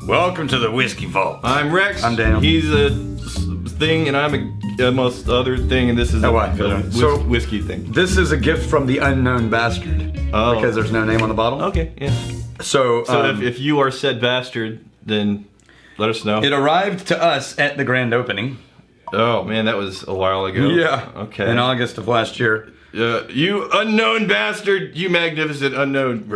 Welcome to the Whiskey Vault. I'm Rex. I'm Daniel. He's a thing, and I'm a most other thing, and this is a whiskey thing. This is a gift from the unknown bastard. Oh. Because there's no name on the bottle. Okay, yeah. So if you are said bastard, then let us know. it arrived to us at the grand opening. Oh, man, that was a while ago. Yeah. Okay. In August of last year. You unknown bastard, you magnificent unknown.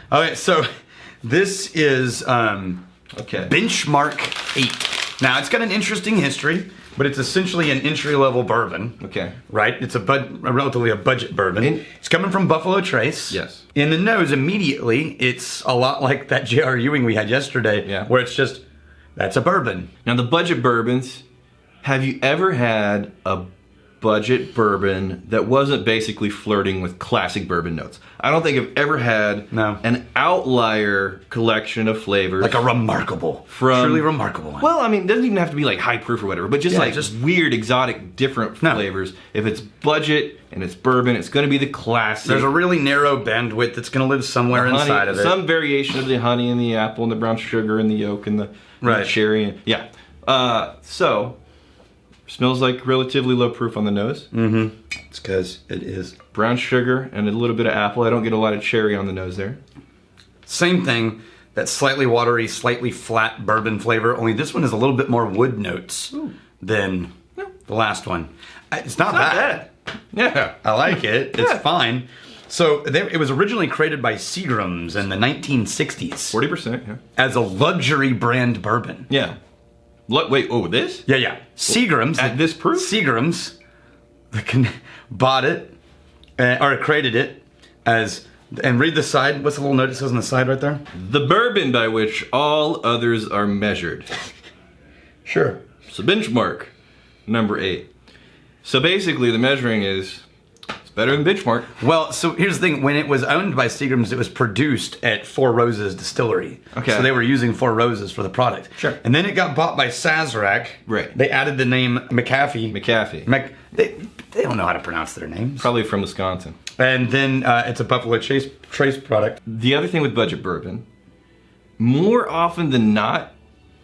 Okay, so this is Okay. Benchmark 8. Now, it's got an interesting history, but it's essentially an entry-level bourbon. Okay. Right? It's relatively a budget bourbon. It's coming from Buffalo Trace. Yes. In the nose, immediately, it's a lot like that J.R. Ewing we had yesterday, Yeah. where it's just, that's a bourbon. Now, the budget bourbons, have you ever had a budget bourbon that wasn't basically flirting with classic bourbon notes? I don't think I've ever had an outlier collection of flavors. Like a truly remarkable one. Well, I mean, it doesn't even have to be like high proof or whatever, but just weird, exotic, different flavors. If it's budget and it's bourbon, it's going to be the classic. There's a really narrow bandwidth that's going to live somewhere inside of it. Some variation of the honey and the apple and the brown sugar and the yolk and the cherry. And, so, smells like relatively low proof on the nose. Mm-hmm. It's because it is. Brown sugar and a little bit of apple. I don't get a lot of cherry on the nose there. Same thing. That slightly watery, slightly flat bourbon flavor. Only this one is a little bit more wood notes than the last one. It's not bad. Yeah. I like it. It's fine. So it was originally created by Seagram's in the 1960s. 40%, yeah. As a luxury brand bourbon. Yeah. Wait, this? Yeah. Seagram's. At this proof? Seagram's bought it, or created it as, and read the side. What's the little note it says on the side right there? The bourbon by which all others are measured. Sure. So benchmark, number 8. So basically the measuring is, it's better than benchmark. Well, so here's the thing. When it was owned by Seagram's, it was produced at Four Roses Distillery. Okay. So they were using Four Roses for the product. Sure. And then it got bought by Sazerac. Right. They added the name McAfee. They don't know how to pronounce their names. Probably from Wisconsin. And then it's a Buffalo Trace product. The other thing with budget bourbon, more often than not,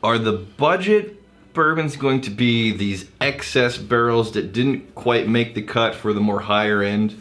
are the budget bourbons going to be these excess barrels that didn't quite make the cut for the more higher end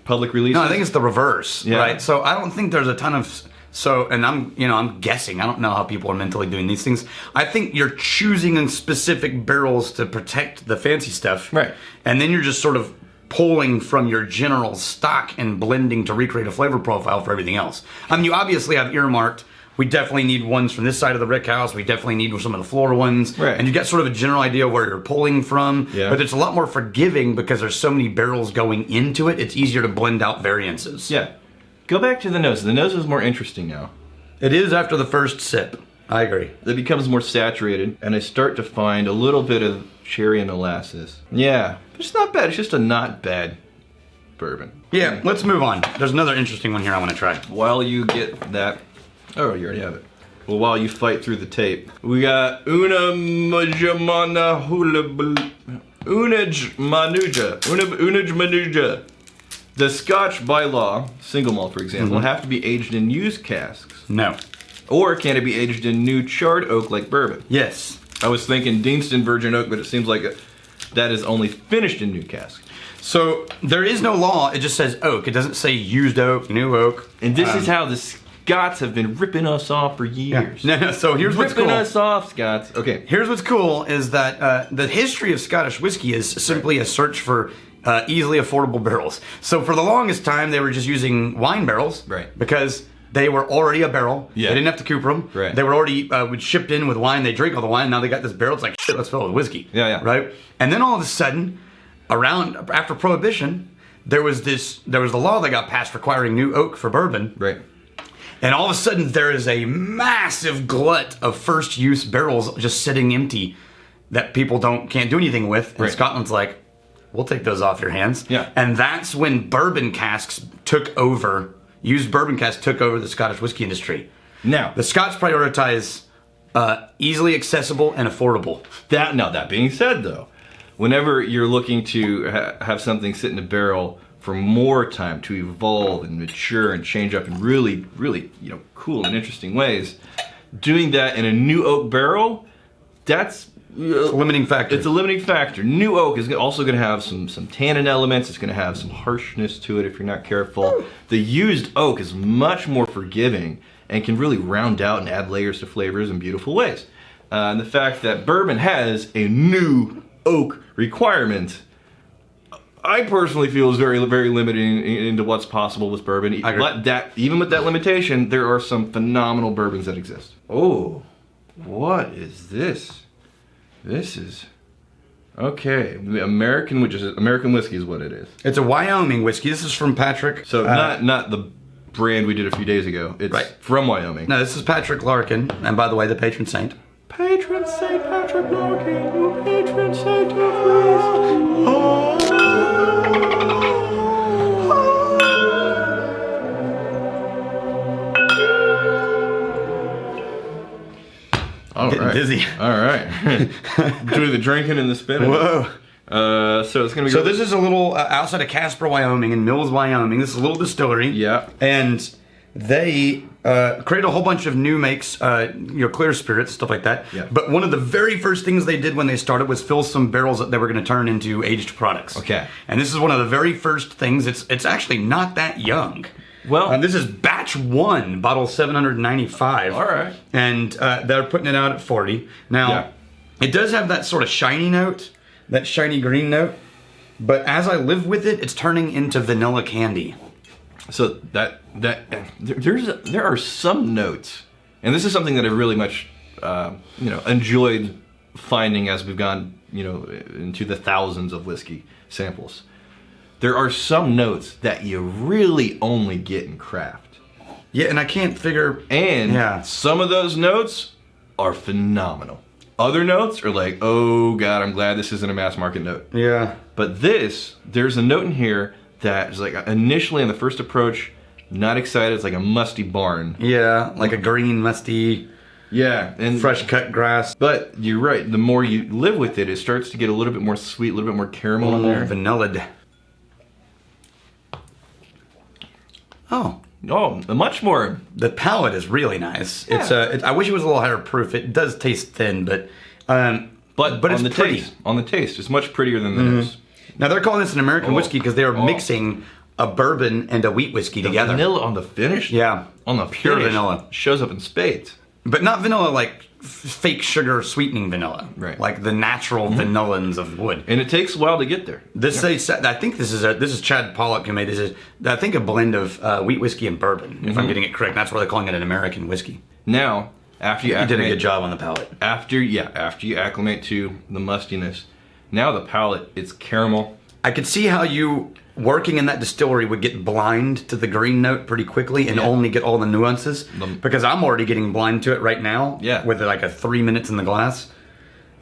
public releases? No, I think it's the reverse, right? So I don't think there's a ton of... and I'm guessing. I don't know how people are mentally doing these things. I think you're choosing specific barrels to protect the fancy stuff. Right. And then you're just sort of pulling from your general stock and blending to recreate a flavor profile for everything else. I mean, you obviously have earmarked, we definitely need ones from this side of the brick house. We definitely need some of the Florida ones. Right. And you get sort of a general idea of where you're pulling from. Yeah. But it's a lot more forgiving because there's so many barrels going into it. It's easier to blend out variances. Yeah. Go back to the nose. The nose is more interesting now. It is after the first sip. I agree. It becomes more saturated, and I start to find a little bit of cherry and molasses. Yeah, it's not bad. It's just a not bad bourbon. Yeah, let's move on. There's another interesting one here I want to try. While you get that... Oh, you already have it. Well, while you fight through the tape, we got Unaj Manuja. The Scotch, by law, single malt, for example, have to be aged in used casks. No. Or can it be aged in new charred oak like bourbon? Yes. I was thinking Deanston Virgin Oak, but it seems like that is only finished in new casks. So there is no law. It just says oak. It doesn't say used oak, new oak. And this is how the Scots have been ripping us off for years. Yeah. No, so here's what's cool. Ripping us off, Scots. Okay. Here's what's cool is that the history of Scottish whiskey is simply a search for easily affordable barrels. So for the longest time, they were just using wine barrels. Right. Because they were already a barrel. Yeah. They didn't have to cooper them. Right. They were already shipped in with wine. They drink all the wine. Now they got this barrel. It's like, shit, let's fill it with whiskey. Yeah. Right? And then all of a sudden, after Prohibition, there was the law that got passed requiring new oak for bourbon. Right. And all of a sudden, there is a massive glut of first-use barrels just sitting empty that people can't do anything with. And Scotland's like, we'll take those off your hands. Yeah. And that's when bourbon casks took over. Used bourbon casks took over the Scottish whiskey industry. Now, the Scots prioritize easily accessible and affordable. That being said, though, whenever you're looking to have something sit in a barrel for more time to evolve and mature and change up in really, really, cool and interesting ways. Doing that in a new oak barrel, that's a limiting factor. It's a limiting factor. New oak is also going to have some tannin elements. It's going to have some harshness to it if you're not careful. The used oak is much more forgiving and can really round out and add layers to flavors in beautiful ways. And the fact that bourbon has a new oak requirement, I personally feel is very, very limiting into what's possible with bourbon. Even with that limitation, there are some phenomenal bourbons that exist. Oh, what is this? This is okay. American whiskey is what it is. It's a Wyoming whiskey. This is from Patrick. So not the brand we did a few days ago. It's from Wyoming. No, this is Patrick Larkin, and by the way, the patron saint. Patron Saint Patrick Larkin, oh, patron saint of whiskey. Oh. Getting dizzy. All right. Doing the drinking and the spinning. Whoa. So it's gonna be. So this is a little outside of Casper, Wyoming, in Mills, Wyoming. This is a little distillery. Yeah. And they created a whole bunch of new makes, clear spirits, stuff like that. Yeah. But one of the very first things they did when they started was fill some barrels that they were going to turn into aged products. Okay. And this is one of the very first things. It's actually not that young. Well, this is batch 1, bottle 795. All right. And they're putting it out at 40. Now, it does have that sort of shiny note, that shiny green note. But as I live with it, it's turning into vanilla candy. So there are some notes, and this is something that I really much enjoyed finding as we've gone into the thousands of whiskey samples. There are some notes that you really only get in craft. Yeah, and I can't figure. And some of those notes are phenomenal. Other notes are like, oh God, I'm glad this isn't a mass market note. Yeah. But there's a note in here that is like initially on the first approach, not excited. It's like a musty barn. Yeah, like a green, musty. Yeah, and fresh cut grass. But you're right. The more you live with it, it starts to get a little bit more sweet, a little bit more caramel in there. Vanilla'd. Oh, much more. The palate is really nice. Yeah. I wish it was a little higher proof. It does taste thin, but it's pretty. On the taste, it's much prettier than the nose. Now they're calling this an American whiskey because they are mixing a bourbon and a wheat whiskey together. Vanilla on the finish. Yeah, on the pure finish vanilla shows up in spades. But not vanilla like fake sugar sweetening vanilla. Right. Like the natural vanillins of wood. And it takes a while to get there. I think this is Chad Pollock who made this. Is I think a blend of wheat whiskey and bourbon, if I'm getting it correct. That's why they're calling it an American whiskey. Now, after you did a good job on the palate. After you acclimate to the mustiness, now the palate, it's caramel. I could see how you working in that distillery would get blind to the green note pretty quickly and only get all the nuances, because I'm already getting blind to it right now. Yeah. With like a 3 minutes in the glass,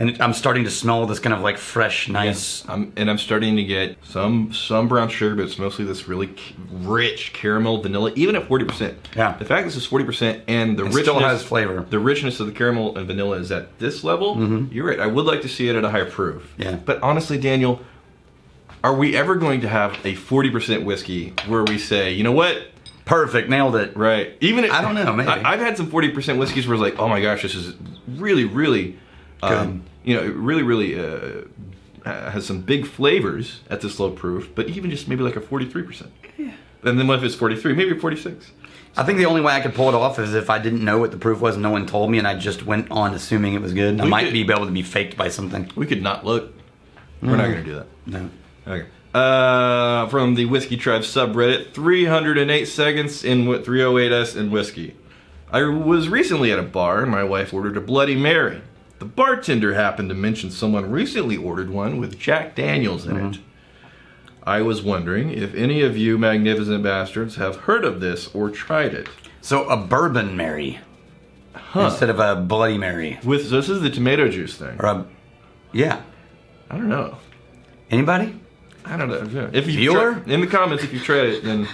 and I'm starting to smell this kind of like fresh, nice. Yeah. I'm starting to get some brown sugar, but it's mostly this really rich caramel vanilla, even at 40%. Yeah. The fact this is 40% and the richness still has flavor. The richness of the caramel and vanilla is at this level. You're right. I would like to see it at a higher proof. Yeah. But honestly, Daniel, are we ever going to have a 40% whiskey where we say, you know what? Perfect, nailed it. Right. Even if, I don't know, maybe. I've had some 40% whiskeys where it's like, oh my gosh, this is really, really, has some big flavors at this low proof, but even just maybe like a 43%. Yeah. And then what if it's 43? Maybe 46. I think the only way I could pull it off is if I didn't know what the proof was and no one told me and I just went on assuming it was good. I might be able to be faked by something. We could not look. We're not going to do that. No. Okay. From the Whiskey Tribe subreddit, 308 seconds in 308s in whiskey. I was recently at a bar and my wife ordered a Bloody Mary. The bartender happened to mention someone recently ordered one with Jack Daniels in it. I was wondering if any of you magnificent bastards have heard of this or tried it. So a Bourbon Mary instead of a Bloody Mary. This is the tomato juice thing. Or I don't know. Anybody? I don't know. If Bueller? in the comments, if you tried it, then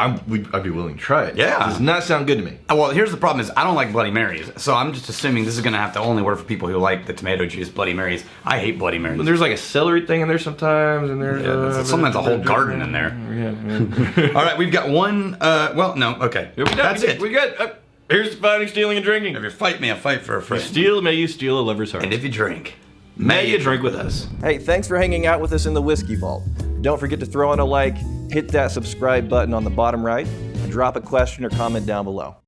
I'd be willing to try it. Yeah. It does not sound good to me. Well, here's the problem is I don't like Bloody Marys, so I'm just assuming this is going to have to only work for people who like the tomato juice Bloody Marys. I hate Bloody Marys. But there's like a celery thing in there sometimes, and there's sometimes a whole garden in there. Yeah. All right, we've got one. Well, no, okay. That's it. We got. Here's fighting, stealing, and drinking. If you fight me, I fight for a friend. May you steal a lover's heart. And if you drink, may you drink with us. Hey, thanks for hanging out with us in the Whiskey Vault. Don't forget to throw in a like, hit that subscribe button on the bottom right, and drop a question or comment down below.